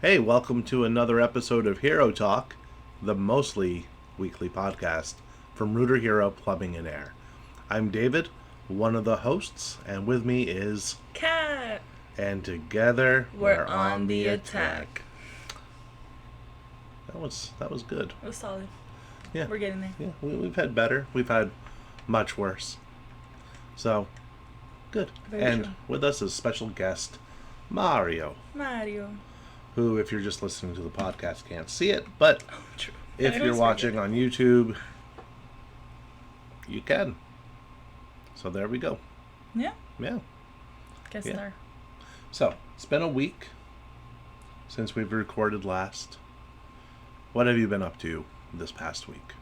Hey, welcome to another episode of HeroTalk, the mostly weekly podcast from Rooter Hero Plumbing and Air. I'm David, one of the hosts, and with me is Cat. And together We're on the attack. That was good. It was solid. Yeah, We're getting there. Yeah, we've had better. We've had much worse. So, good. Very and true. With us is special guest Mario, Mario. who, if you're just listening to the podcast, can't see it, but True. if you're watching on YouTube, you can. So there we go. Yeah. Yeah. Guest Yeah. star. So, it's been a week since we've recorded last. What have you been up to this past week?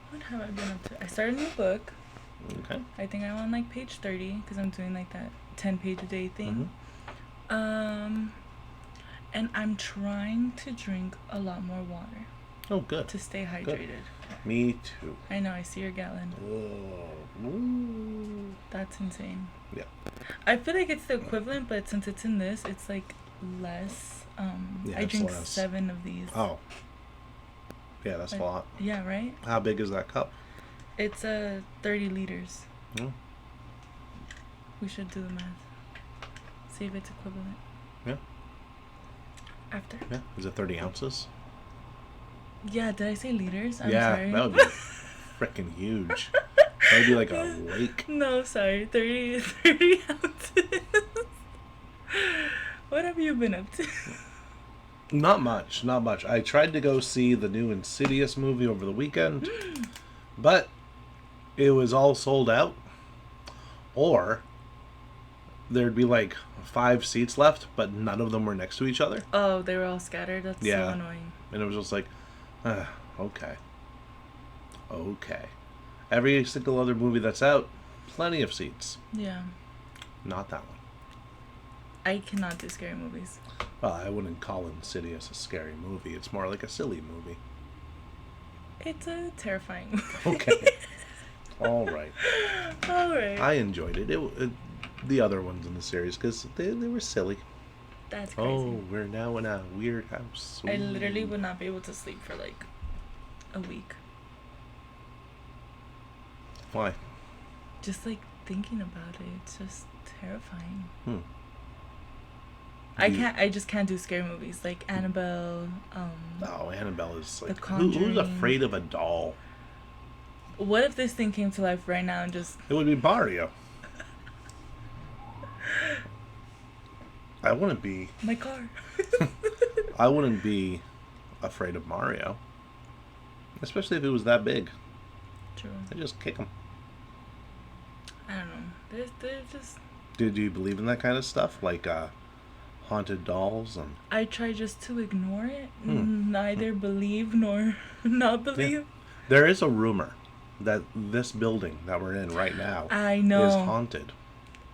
What have I been up to? I started a new book. Okay. I think I'm on like page 30 because I'm doing like that 10-page a day thing. And I'm trying to drink a lot more water Oh, good. to stay hydrated. Me too. I know, I see your gallon. Oh. Ooh. That's insane. Yeah. I feel like it's the equivalent, but since it's in this, it's like less. Yeah, I it's drink less. 7 of these. Oh. Yeah, that's a lot. Yeah, right? How big is that cup? It's 30 liters. Mm. We should do the math. See if it's equivalent. Yeah. After. Yeah. Is it 30 ounces? Yeah, did I say liters? I'm yeah, sorry. that would be freaking huge. That would be like a lake. No, sorry. 30 ounces. What have you been up to? Not much. I tried to go see the new Insidious movie over the weekend, but it was all sold out. Or there'd be like 5 seats left, but none of them were next to each other. Oh, they were all scattered? That's Yeah. so annoying. And it was just like, okay. Every single other movie that's out, plenty of seats. Yeah. Not that one. I cannot do scary movies. Well, I wouldn't call Insidious a scary movie. It's more like a silly movie. It's a terrifying movie. Okay. All right. Alright. I enjoyed it. The other ones in the series, because they were silly. That's crazy. Oh, we're now in a weird house. I literally would not be able to sleep for like a week. Why? Just like thinking about it, it's just terrifying. You- I just can't do scary movies like Annabelle. Oh, Annabelle is like, The who's Conjuring. afraid of a doll? What if this thing came to life right now and just... It would be Mario. I wouldn't be My car. afraid of Mario. Especially if it was that big. True. I'd just kick him. I don't know. They're just... Do you believe in that kind of stuff? Like haunted dolls and... I try just to ignore it. Neither believe nor not believe. There is a rumor that this building that we're in right now I know. is haunted.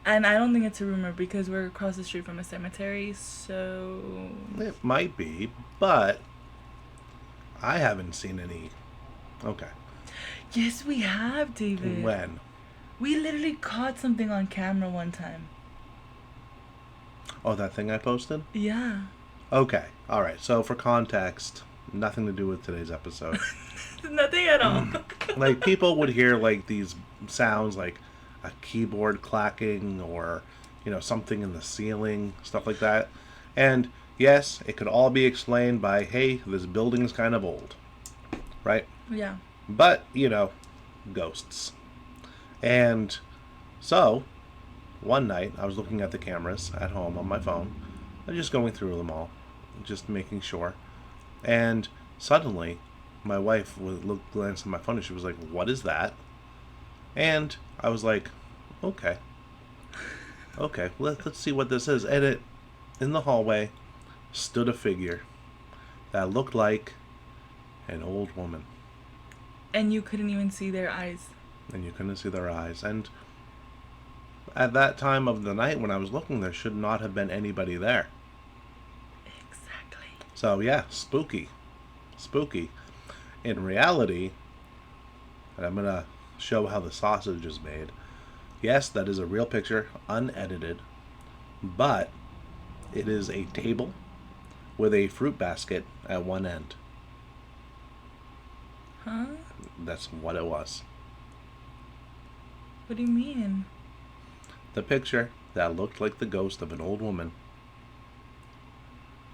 And I don't think it's a rumor because we're across the street from a cemetery, so... It might be, but I haven't seen any... Okay. Yes, we have, David. When? We literally caught something on camera one time. Oh, that thing I posted? Yeah. Okay. All right. So for context, nothing to do with today's episode. Nothing at all. Like, people would hear like these sounds like a keyboard clacking or, something in the ceiling, stuff like that. And yes, it could all be explained by, hey, this building's kind of old. Right? Yeah. But, ghosts. And so, one night, I was looking at the cameras at home on my phone, and just going through them all, just making sure. And suddenly, my wife would glance at my phone, and she was like, "What is that?" And I was like, "Okay, let's see what this is." And in the hallway, stood a figure that looked like an old woman. And you couldn't even see their eyes. And you couldn't see their eyes. And at that time of the night when I was looking, there should not have been anybody there. Exactly. So yeah, spooky. In reality, and I'm going to show how the sausage is made. Yes, that is a real picture, unedited. But it is a table with a fruit basket at one end. Huh? That's what it was. What do you mean? The picture that looked like the ghost of an old woman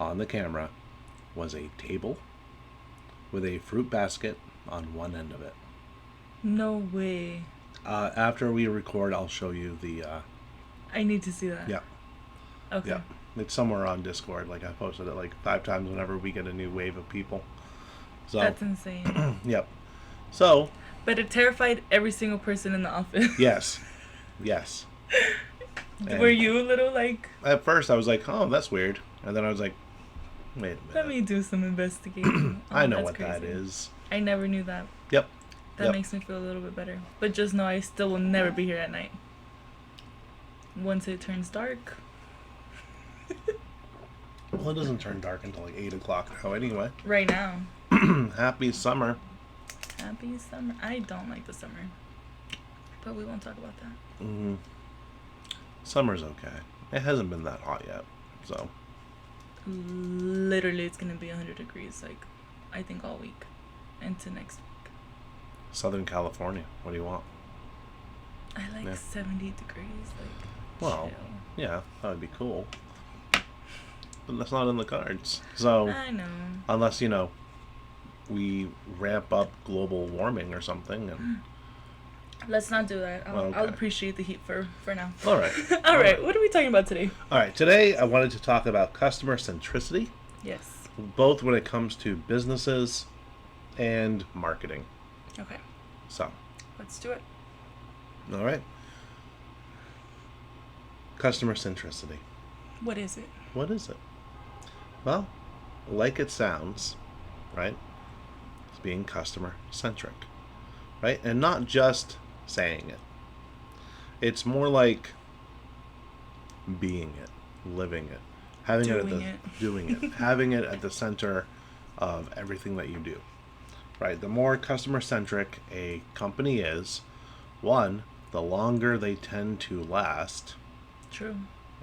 on the camera was a table with a fruit basket on one end of it. No way. After we record, I'll show you the. I need to see that. Yeah. Okay. Yeah. It's somewhere on Discord. Like I posted it like 5 times whenever we get a new wave of people. So. That's insane. Yep. So. But it terrified every single person in the office. Yes. Yes. Were you a little like... At first, I was like, "Oh, that's weird," and then I was like, "Wait a minute. Let me do some investigating." I know that's what crazy. that is." I never knew that. Yep. That makes me feel a little bit better. But just know I still will never be here at night. Once it turns dark. Well, it doesn't turn dark until like 8 o'clock now anyway. Right now. Happy summer. Happy summer. I don't like the summer. But we won't talk about that. Mm-hmm. Summer's okay. It hasn't been that hot yet, so. Literally, it's going to be 100 degrees, like, I think all week. Into next week. Southern California. What do you want? I like 70 degrees, like, well, chill. Yeah, that would be cool. But that's not in the cards. So, I know. unless, we ramp up global warming or something. And Let's not do that. I'll Okay. appreciate the heat for now. All right. All right. What are we talking about today? All right. Today, I wanted to talk about customer-centricity, Yes. both when it comes to businesses and marketing. Okay. So, Let's do it. all right. Customer-centricity. What is it? What is it? Well, like it sounds, right? It's being customer-centric, right? And not just saying it. It's more like being it, living it, having doing it, having it at the center of everything that you do, right? The more customer-centric a company is, one, the longer they tend to last. True.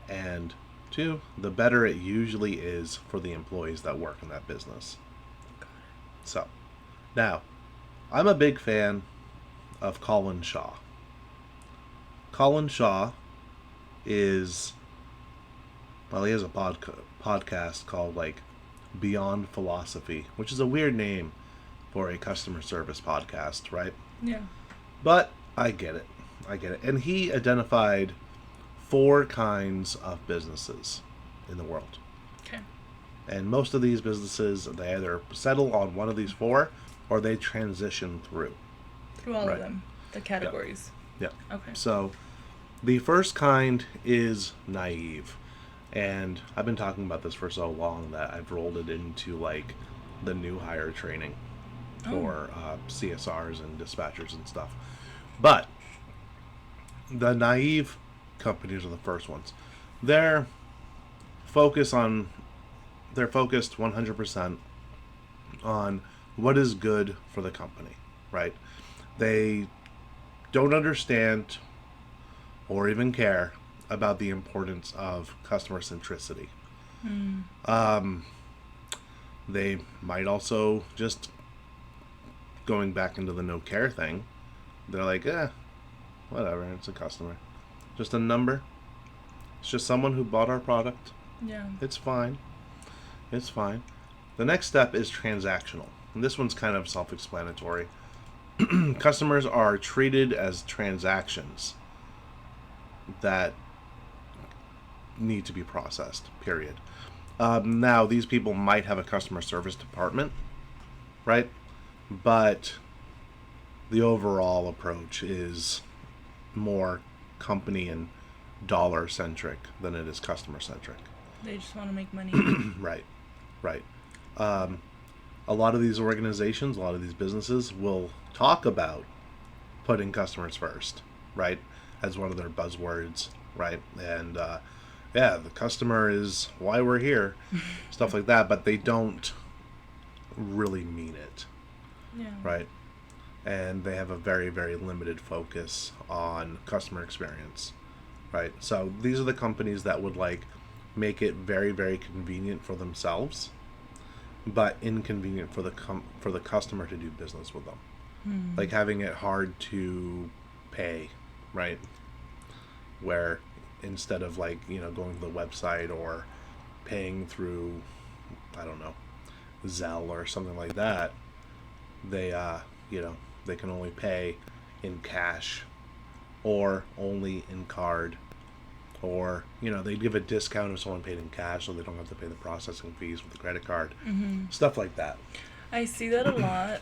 And two, the better it usually is for the employees that work in that business. So, now, I'm a big fan of Colin Shaw. Colin Shaw is, well, he has a podcast called, like, Beyond Philosophy, which is a weird name for a customer service podcast, right? Yeah. But I get it. And he identified 4 kinds of businesses in the world. Okay. And most of these businesses, they either settle on one of these 4 or they transition through. Through all of them. The categories. Yeah. Okay. So the first kind is naive. And I've been talking about this for so long that I've rolled it into like the new hire training for CSRs and dispatchers and stuff. But the naive companies are the first ones. They're focused 100% on what is good for the company, right? They don't understand or even care about the importance of customer centricity. They might also just, going back into the no care thing, they're like, whatever, it's a customer. Just a number. It's just someone who bought our product. Yeah. It's fine. The next step is transactional. And this one's kind of self-explanatory. Customers are treated as transactions that need to be processed, period. Now, these people might have a customer service department, right? But the overall approach is more company and dollar-centric than it is customer-centric. They just want to make money. Right. A lot of these organizations, a lot of these businesses will talk about putting customers first, right? As one of their buzzwords, right? And the customer is why we're here, stuff like that, but they don't really mean it, right? And they have a very, very limited focus on customer experience, right? So these are the companies that would like make it very, very convenient for themselves, but inconvenient for the customer to do business with them. Like having it hard to pay, right? Where instead of like, going to the website or paying through, I don't know, Zelle or something like that, they they can only pay in cash or only in card, or they'd give a discount if someone paid in cash so they don't have to pay the processing fees with the credit card. Stuff like that. I see that a lot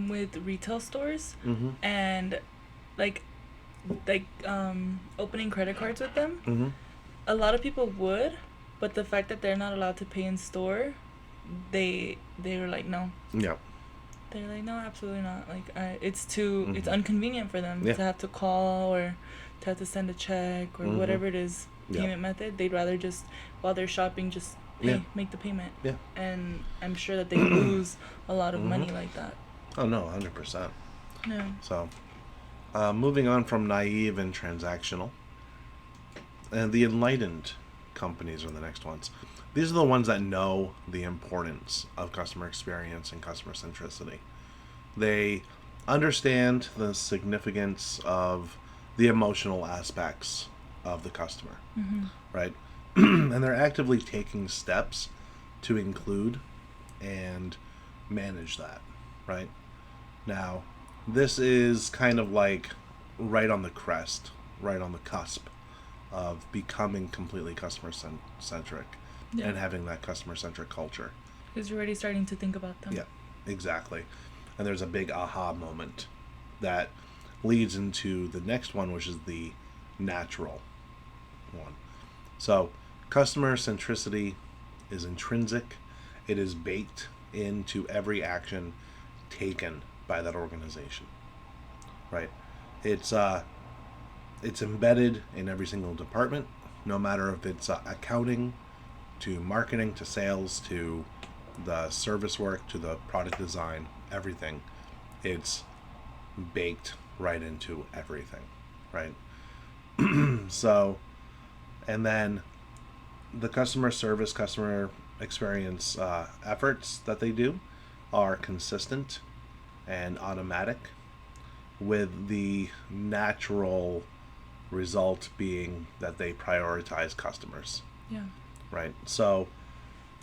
with retail stores and like opening credit cards with them. A lot of people would, but the fact that they're not allowed to pay in store, they were like, no. Yeah. They're like, no, absolutely not. Like, it's too, it's inconvenient for them to have to call or to have to send a check or whatever it is, payment method. They'd rather just, while they're shopping, just make the payment. Yeah. And I'm sure that they lose a lot of money like that. Oh, no, 100%. Yeah. So, moving on from naive and transactional, and the enlightened companies are the next ones. These are the ones that know the importance of customer experience and customer centricity. They understand the significance of the emotional aspects of the customer, right? And they're actively taking steps to include and manage that, right? Now, this is kind of like right on the crest, right on the cusp of becoming completely customer-centric and having that customer-centric culture. Because you're already starting to think about them. Yeah, exactly. And there's a big aha moment that leads into the next one, which is the natural one. So, customer centricity is intrinsic. It is baked into every action taken by that organization, right? It's embedded in every single department, no matter if it's accounting, to marketing, to sales, to the service work, to the product design, everything. It's baked right into everything, right? So, and then the customer service, customer experience efforts that they do are consistent and automatic, with the natural result being that they prioritize customers. Yeah. Right. So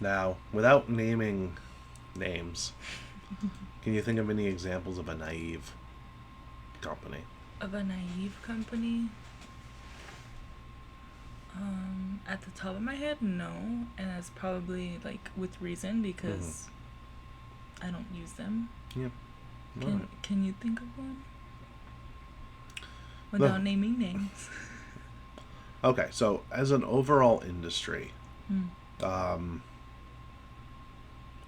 now, without naming names, can you think of any examples of a naive company? Of a naive company? At the top of my head, no. And that's probably like with reason, because I don't use them. Yeah. Can you think of one? Without naming names. Okay, so as an overall industry, a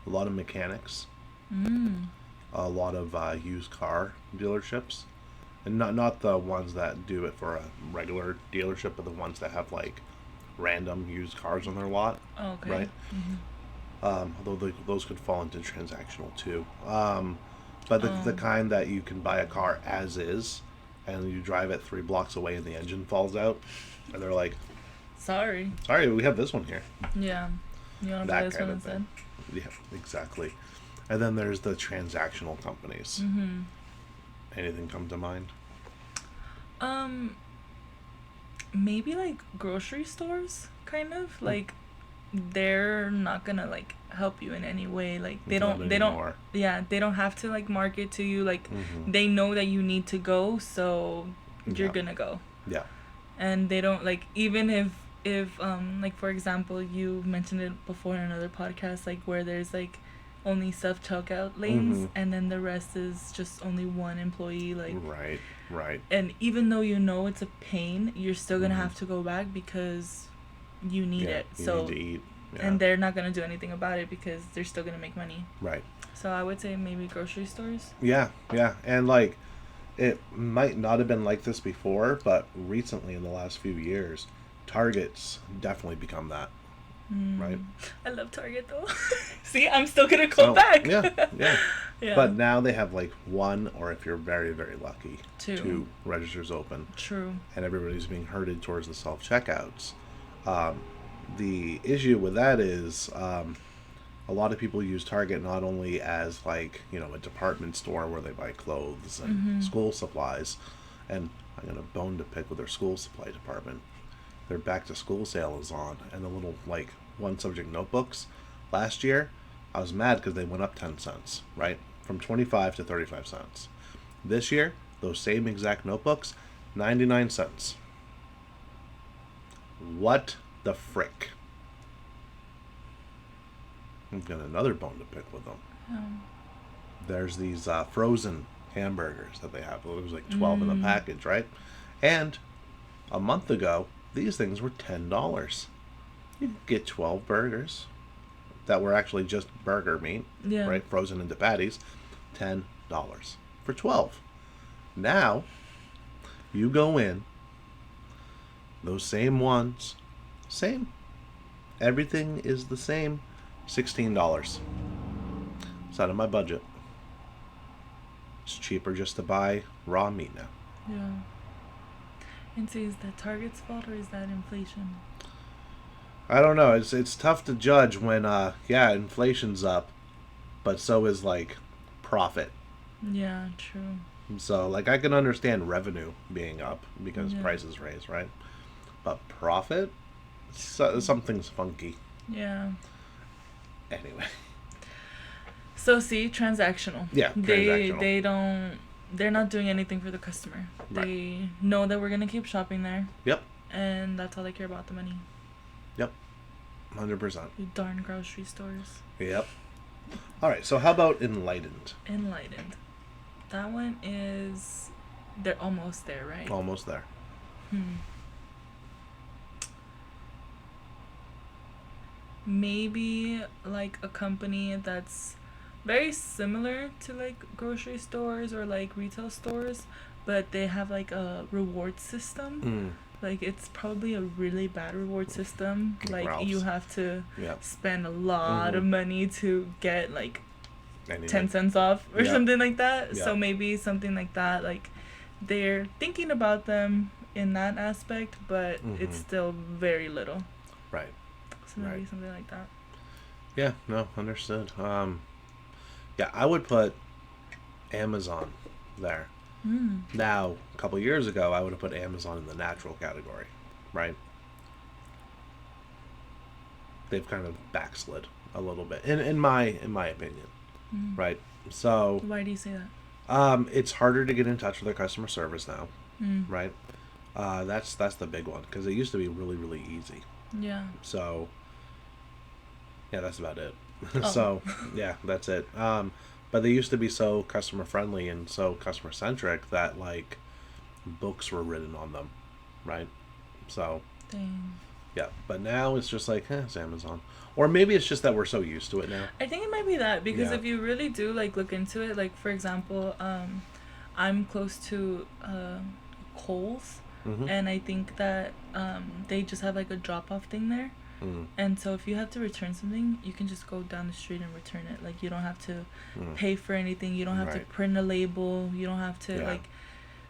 lot of mechanics, a lot of used car dealerships, and not the ones that do it for a regular dealership, but the ones that have like random used cars on their lot. Oh, okay. Right? Although those could fall into transactional too. But the kind that you can buy a car as is, and you drive it 3 blocks away and the engine falls out, and they're like, Sorry, we have this one here. Yeah. You want to buy this one instead? Yeah, exactly. And then there's the transactional companies. Anything come to mind? Maybe like grocery stores, kind of. Like, they're not gonna like help you in any way. Like, they don't have to like market to you. Like, they know that you need to go, so you're gonna go. Yeah. And they don't like, even if like, for example, you mentioned it before in another podcast, like where there's like only self checkout lanes and then the rest is just only one employee, like right. And even though you know it's a pain, you're still gonna have to go back because you need it. You so need to eat. Yeah. And they're not gonna do anything about it because they're still gonna make money. Right. So I would say maybe grocery stores. Yeah, and like, it might not have been like this before, but recently in the last few years, Target's definitely become that. Right. I love Target though. See, I'm still gonna go back. Yeah. But now they have like 1, or if you're very, very lucky, 2 registers open. True. And everybody's being herded towards the self checkouts. the issue with that is a lot of people use Target not only as like, you know, a department store where they buy clothes and school supplies, and I got a bone to pick with their school supply department. Their back to school sale is on, and the little like one subject notebooks last year, I was mad because they went up 10 cents, right? From 25 to 35 cents. This year, those same exact notebooks, 99 cents. What the frick? I've got another bone to pick with them. There's these frozen hamburgers that they have. It was like 12 in the package, right? And a month ago, these things were $10. You could get 12 burgers that were actually just burger meat, right? Frozen into patties. $10 for 12. Now, you go in, those same ones, same. Everything is the same. $16. It's out of my budget. It's cheaper just to buy raw meat now. Yeah. And so is that Target's fault or is that inflation? I don't know. It's tough to judge when, inflation's up, but so is, like, profit. Yeah, true. So, like, I can understand revenue being up because prices raise, right? But profit? Something's funky. Yeah. Anyway. So, see, transactional. Yeah, transactional. They're not doing anything for the customer. Right. They know that we're going to keep shopping there. Yep. And that's all they care about, the money. Yep. 100%. You darn grocery stores. Yep. All right, so how about enlightened? Enlightened. That one is... They're almost there, right? Almost there. Maybe like a company that's very similar to like grocery stores or like retail stores, but they have like a reward system. Like it's probably a really bad reward system. Like Ralph's. You have to Yep. spend a lot of money to get like Anything. 10 cents off or something like that. Yep. So maybe something like that. Like they're thinking about them in that aspect, but it's still very little. Right. So maybe something like that. Yeah, no, understood. I would put Amazon there. Now, a couple years ago, I would have put Amazon in the natural category, right? They've kind of backslid a little bit, in my opinion, right? So why do you say that? It's harder to get in touch with their customer service now, right? That's the big one because it used to be really, really easy. Yeah. So, yeah, that's about it. Oh. So, yeah, that's it. But they used to be so customer friendly and so customer centric that like books were written on them, right? So, Dang. yeah. But now it's just like, it's Amazon, or maybe it's just that we're so used to it now. I think it might be that because if you really do like look into it, like for example, I'm close to Kohl's, and I think that they just have like a drop-off thing there. And so if you have to return something, you can just go down the street and return it. Like you don't have to pay for anything. You don't have to print a label. You don't have to like.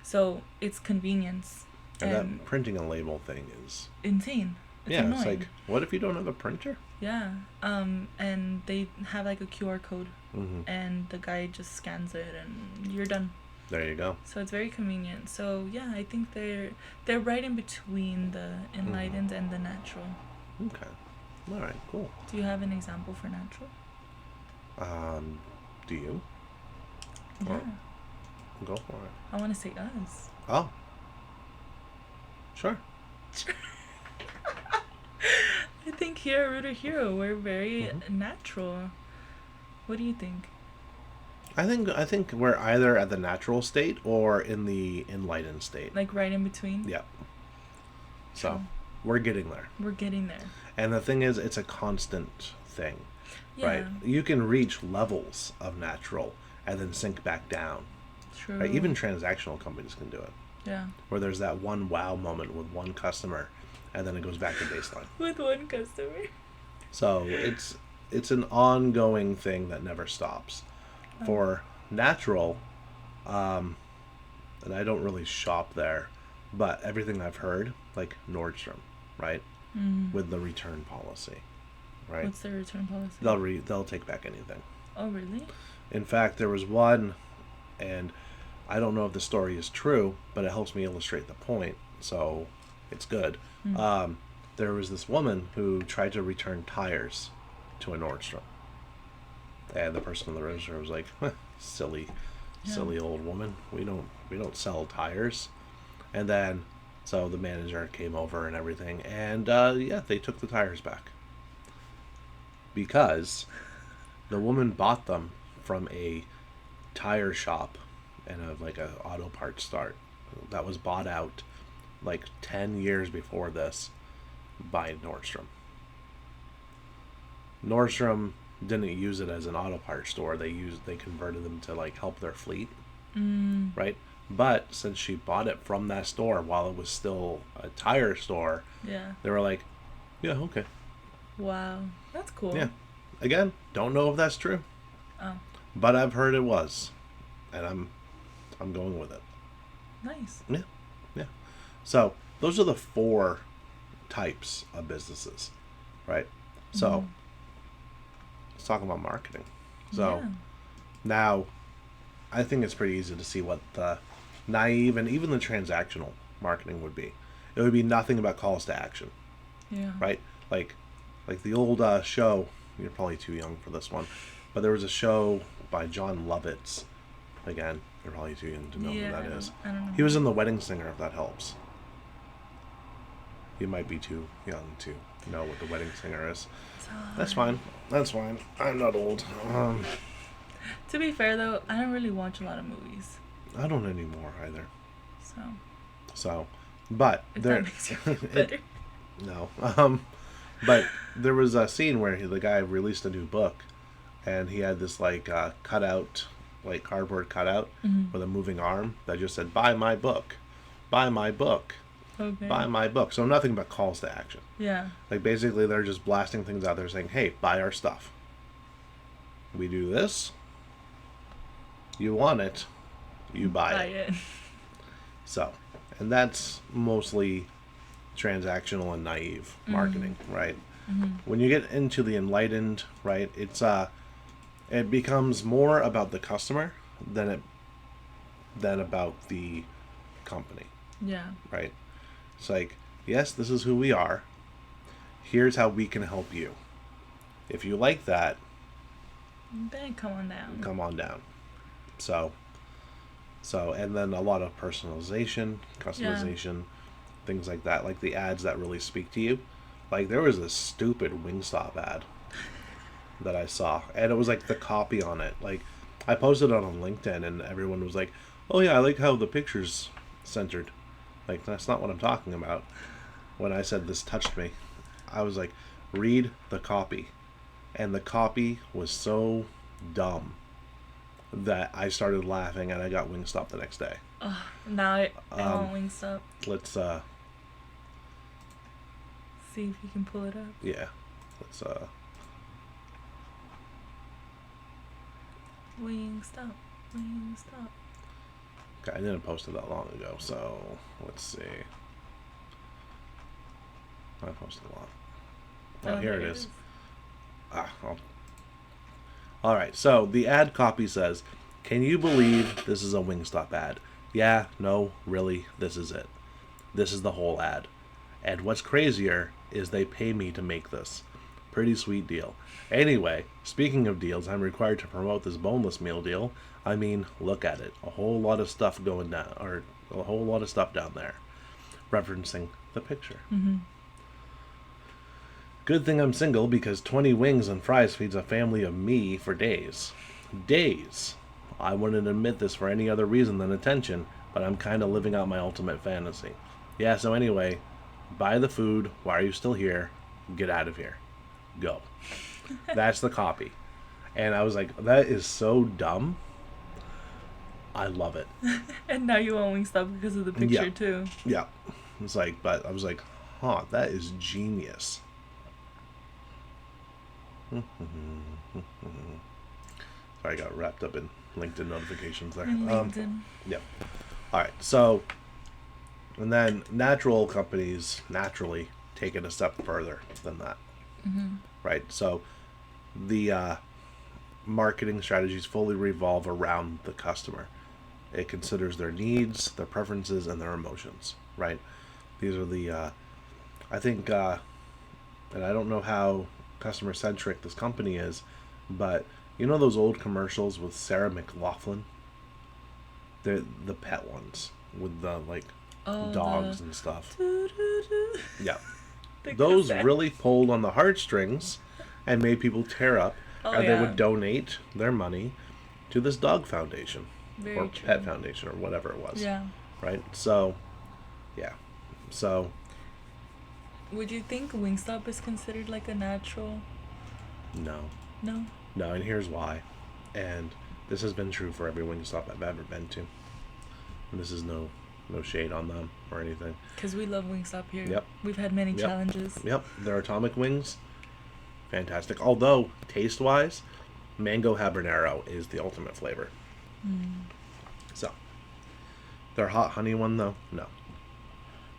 So it's convenience. And that printing a label thing is insane. It's annoying. It's like, what if you don't have a printer? Yeah. And they have like a QR code, and the guy just scans it, and you're done. There you go. So it's very convenient. So yeah, I think they're right in between the enlightened and the natural. Okay. All right. Cool. Do you have an example for natural? Do you? Yeah. Go for it. I want to say us. Oh. Sure. I think here at Root or Hero, we're very natural. What do you think? I think we're either at the natural state or in the enlightened state. Like right in between? Yeah. So we're getting there. We're getting there. And the thing is, it's a constant thing, right? You can reach levels of natural and then sink back down. True. Right? Even transactional companies can do it. Yeah. Where there's that one wow moment with one customer, and then it goes back to baseline. With one customer. So it's an ongoing thing that never stops. For natural, and I don't really shop there, but everything I've heard, like Nordstrom, right? with the return policy, right? What's the return policy? They'll take back anything. Oh, really? In fact, there was one, and I don't know if the story is true, but it helps me illustrate the point, so it's good. There was this woman who tried to return tires to a Nordstrom, and the person in the register was like, silly old woman, we don't sell tires. And then so the manager came over and everything, and they took the tires back because the woman bought them from a tire shop and a auto parts start that was bought out like 10 years before this by Nordstrom. Nordstrom didn't use it as an auto parts store. They converted them to like help their fleet, right? But since she bought it from that store while it was still a tire store, they were like, yeah, okay. Wow, that's cool. Yeah. Again, don't know if that's true. Oh. But I've heard it was, and I'm going with it. Nice. Yeah. So those are the 4 types of businesses, right? So let's talk about marketing. So now I think it's pretty easy to see what the naive and even the transactional marketing would be. It would be nothing but calls to action. Yeah. Right? Like the old show, you're probably too young for this one, but there was a show by John Lovitz. Again, you're probably too young to know who that is. I don't know. He was in The Wedding Singer, if that helps. You might be too young to know what The Wedding Singer is. That's fine. I'm not old. To be fair, though, I don't really watch a lot of movies. I don't anymore either. So, but if there. That makes you feel better. No. But there was a scene where the guy released a new book, and he had this cutout, like cardboard cutout with a moving arm that just said, "Buy my book, buy my book." Okay. Buy my book. So nothing but calls to action. Yeah. Like basically they're just blasting things out there saying, hey, buy our stuff. We do this. You want it. You buy it. So, and that's mostly transactional and naive marketing, right? When you get into the enlightened, right, it becomes more about the customer than about the company. Yeah. Right? It's like, yes, this is who we are. Here's how we can help you. If you like that, then come on down. So, and then a lot of personalization, customization, things like that, like the ads that really speak to you. Like there was this stupid Wingstop ad that I saw, and it was like the copy on it. Like I posted it on LinkedIn, and everyone was like, "Oh yeah, I like how the picture's centered." Like, that's not what I'm talking about. When I said this touched me, I was like, read the copy. And the copy was so dumb that I started laughing and I got Wingstop the next day. Now I want Wingstop. Let's see if you can pull it up. Yeah. Let's Wingstop. Okay, I didn't post it that long ago, so let's see. I posted a lot. Oh, here it is. Alright, so the ad copy says, "Can you believe this is a Wingstop ad? Yeah, no, really, this is it. This is the whole ad. And what's crazier is they pay me to make this. Pretty sweet deal. Anyway, speaking of deals, I'm required to promote this boneless meal deal. I mean, look at it. A whole lot of stuff going down, or a whole lot of stuff down there." Referencing the picture. "Good thing I'm single because 20 wings and fries feeds a family of me for days. Days. I wouldn't admit this for any other reason than attention, but I'm kind of living out my ultimate fantasy. Yeah, so anyway, buy the food. Why are you still here? Get out of here. Go." That's the copy. And I was like, that is so dumb. I love it. And now you want Wingstop because of the picture too. Yeah. It's like, but I was like, that is genius. Sorry, I got wrapped up in LinkedIn notifications there. LinkedIn. Yep. All right. So, and then natural companies naturally take it a step further than that. Mm-hmm. Right? So the marketing strategies fully revolve around the customer. It considers their needs, their preferences, and their emotions. Right? These are the I think, and I don't know how customer centric this company is, but you know those old commercials with Sarah McLachlan? The pet ones with the like dogs and stuff. Yeah. Those really pulled on the heartstrings and made people tear up, and they would donate their money to this dog foundation. Very or true. pet foundation or whatever it was. Yeah. Right? So, yeah. So, would you think Wingstop is considered like a natural? No. No? No, and here's why. And this has been true for every Wingstop I've ever been to. And this is no shade on them or anything. Because we love Wingstop here. Yep. We've had many challenges. Yep. Their atomic wings, fantastic. Although, taste-wise, mango habanero is the ultimate flavor. Mm. So, their hot honey one, though, no.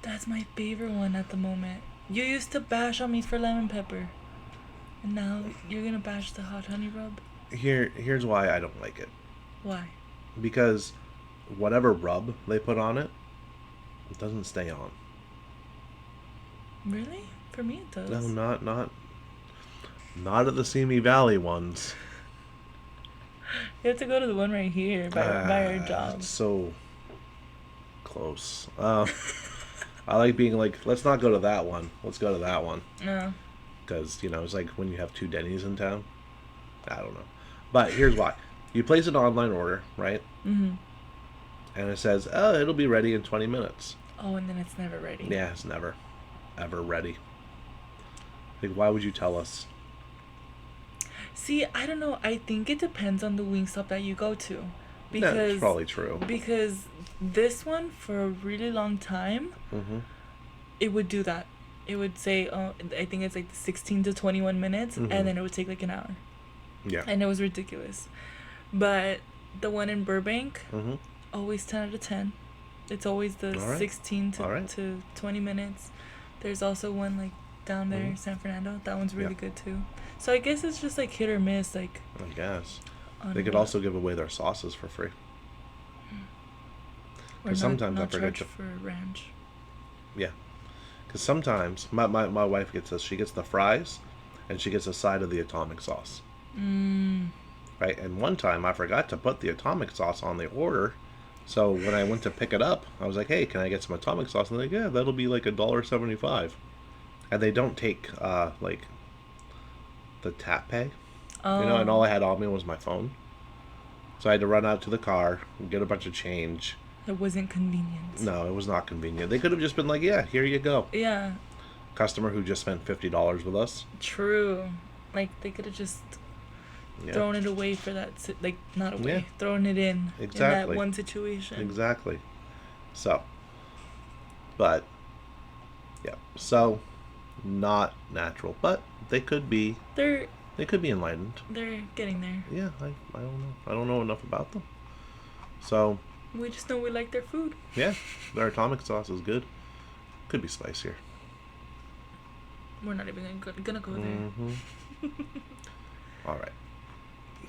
That's my favorite one at the moment. You used to bash on me for lemon pepper. And now you're going to bash the hot honey rub? Here's why I don't like it. Why? Because whatever rub they put on it, it doesn't stay on. Really? For me it does. No, not at the Simi Valley ones. You have to go to the one right here by our job. It's so close. I like being like, let's not go to that one. Let's go to that one. No. Because, it's like when you have two Denny's in town. I don't know. But here's why. You place an online order, right? Mm-hmm. And it says, oh, it'll be ready in 20 minutes. Oh, and then it's never ready. Yeah, it's never, ever ready. Like, why would you tell us? See, I don't know. I think it depends on the Wingstop that you go to. Because, that's probably true. Because this one, for a really long time, it would do that. It would say, I think it's like 16 to 21 minutes, and then it would take like an hour. Yeah. And it was ridiculous. But the one in Burbank, always 10 out of 10. It's always the 16 to 20 minutes. There's also one like down there in San Fernando. That one's really good too. So I guess it's just like hit or miss. Like, I guess. They could also give away their sauces for free. Or sometimes not I forget charge for ranch. Yeah. Because sometimes my wife gets this. She gets the fries, and she gets a side of the atomic sauce. Right? And one time I forgot to put the atomic sauce on the order. So when I went to pick it up, I was like, hey, can I get some atomic sauce? And they're like, yeah, that'll be like $1.75. And they don't take like the tap pay. And all I had on me was my phone. So I had to run out to the car and get a bunch of change. It wasn't convenient. No, it was not convenient. They could have just been like, yeah, here you go. Yeah. Customer who just spent $50 with us. True. Like, they could have just thrown it away for that, like, not away, thrown it in that one situation. Exactly. So, but, yeah. So, not natural. But they could be... They could be enlightened. They're getting there. Yeah, I don't know. I don't know enough about them. So... We just know we like their food. Yeah, their atomic sauce is good. Could be spicier. We're not even gonna go there. All right.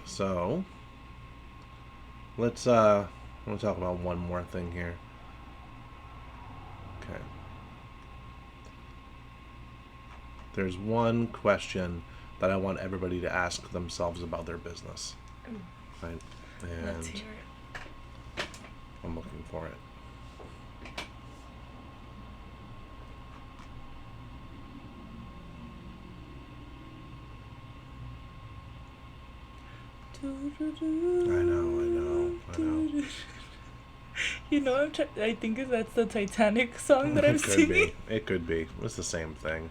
So, let's talk about one more thing here. Okay. There's one question that I want everybody to ask themselves about their business. Right? And let's hear it. I'm looking for it. I know. I think that's the Titanic song that I'm singing. It could be. It's the same thing.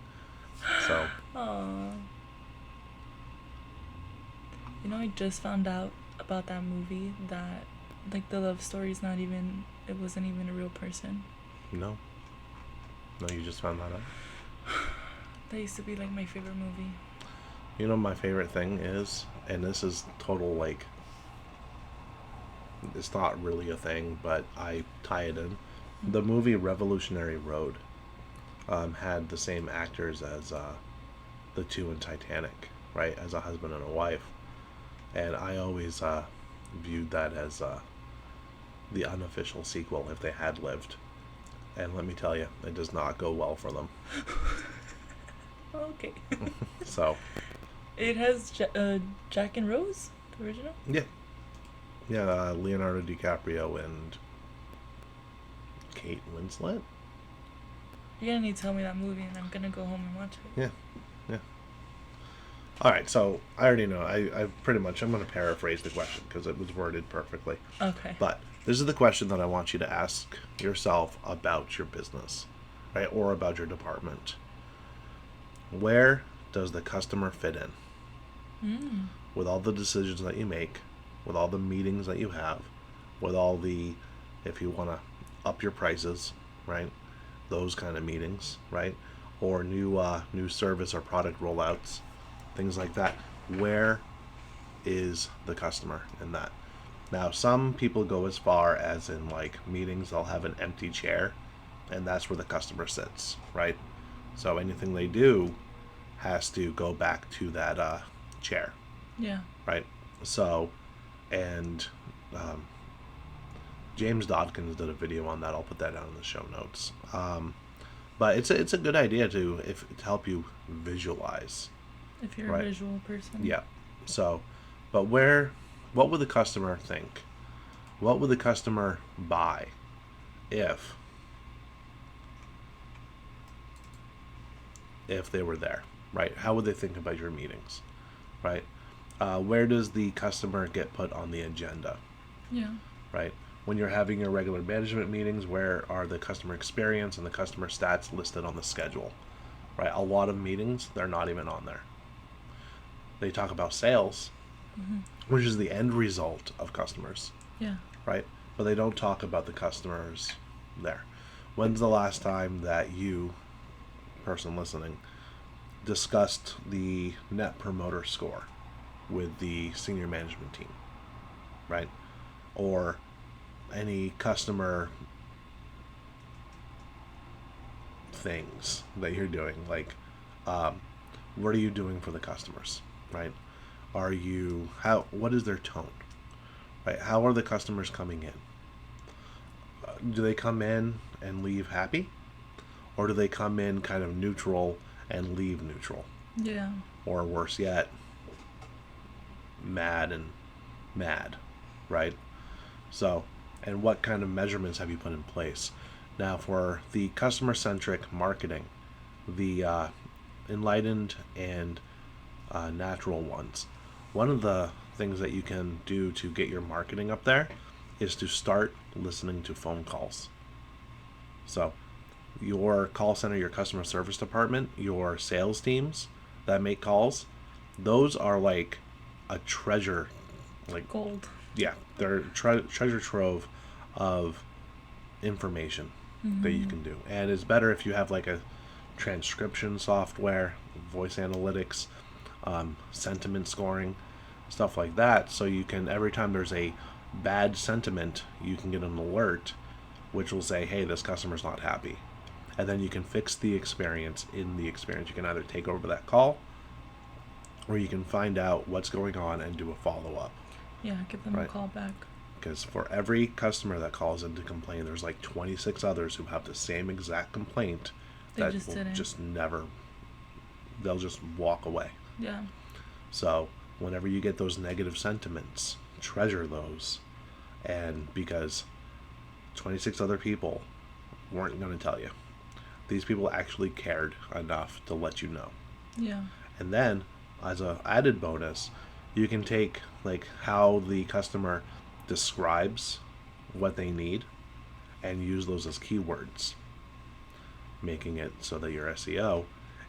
So. Aww. I just found out about that movie that, like, the love story's it wasn't even a real person. No, you just found that out? That used to be, like, my favorite movie. My favorite thing is, and this is total, like, it's not really a thing, but I tie it in. The movie Revolutionary Road. had the same actors as the two in Titanic, right? As a husband and a wife. And I always viewed that as the unofficial sequel if they had lived. And let me tell you, it does not go well for them. Okay. So. It has Jack and Rose, the original? Yeah. Yeah, Leonardo DiCaprio and Kate Winslet. You're gonna need to tell me that movie, and I'm gonna go home and watch it. Yeah, yeah. All right, so I already know. I pretty much, I'm going to paraphrase the question because it was worded perfectly. Okay. But this is the question that I want you to ask yourself about your business, right, or about your department. Where does the customer fit in? With all the decisions that you make, with all the meetings that you have, with all the, if you want to up your prices, right, those kind of meetings, right, or new service or product rollouts, things like that. Where is the customer in that? Now, some people go as far as in like meetings, they'll have an empty chair, and that's where the customer sits, right? So anything they do has to go back to that chair. Yeah. Right. So, and James Dodkins did a video on that. I'll put that down in the show notes. But it's a good idea to help you visualize. If you're a visual person. Yeah. So, but what would the customer think? What would the customer buy if they were there, right? How would they think about your meetings, right? Where does the customer get put on the agenda? Yeah. Right? When you're having your regular management meetings, where are the customer experience and the customer stats listed on the schedule? Right? A lot of meetings, they're not even on there. They talk about sales, which is the end result of customers. Yeah. Right? But they don't talk about the customers there. When's the last time that you, person listening, discussed the Net Promoter Score with the senior management team, right? Or any customer things that you're doing, like what are you doing for the customers, right? What is their tone, right? How are the customers coming in? Do they come in and leave happy, or do they come in kind of neutral and leave neutral? Yeah. Or worse yet, mad, right? So, and what kind of measurements have you put in place? Now, for the customer-centric marketing, the enlightened and natural ones, one of the things that you can do to get your marketing up there is to start listening to phone calls. So, your call center, your customer service department, your sales teams that make calls, those are like a treasure, like gold. Yeah, they're treasure trove of information that you can do. And it's better if you have like a transcription software, voice analytics, sentiment scoring, stuff like that. So you can, every time there's a bad sentiment, you can get an alert which will say, hey, this customer's not happy. And then you can fix the experience in the experience. You can either take over that call, or you can find out what's going on and do a follow-up. Yeah, give them a call back. Because for every customer that calls in to complain, there's like 26 others who have the same exact complaint that will just never, they'll just walk away. Yeah. So whenever you get those negative sentiments, treasure those. And because 26 other people weren't going to tell you, these people actually cared enough to let you know. Yeah. And then, as an added bonus, you can take like how the customer describes what they need and use those as keywords, making it so that your SEO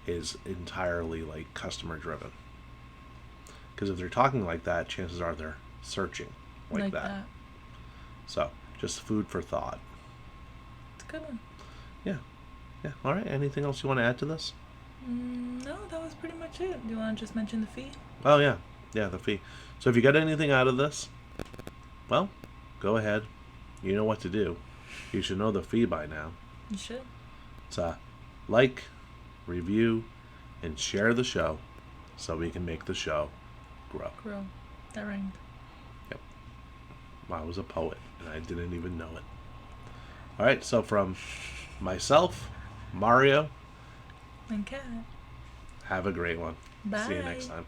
is entirely like customer driven. Because if they're talking like that, chances are they're searching like that. So just food for thought. It's a good one. Yeah. All right, anything else you want to add to this? No, that was pretty much it. Do you want to just mention the fee? Oh yeah, the fee. So if you got anything out of this, well, go ahead. You know what to do. You should know the fee by now. You should. It's like, review, and share the show so we can make the show grow. Grow. That rhymed. Yep. I was a poet, and I didn't even know it. All right, so from myself, Mario, And Kat. have a great one. Bye. See you next time.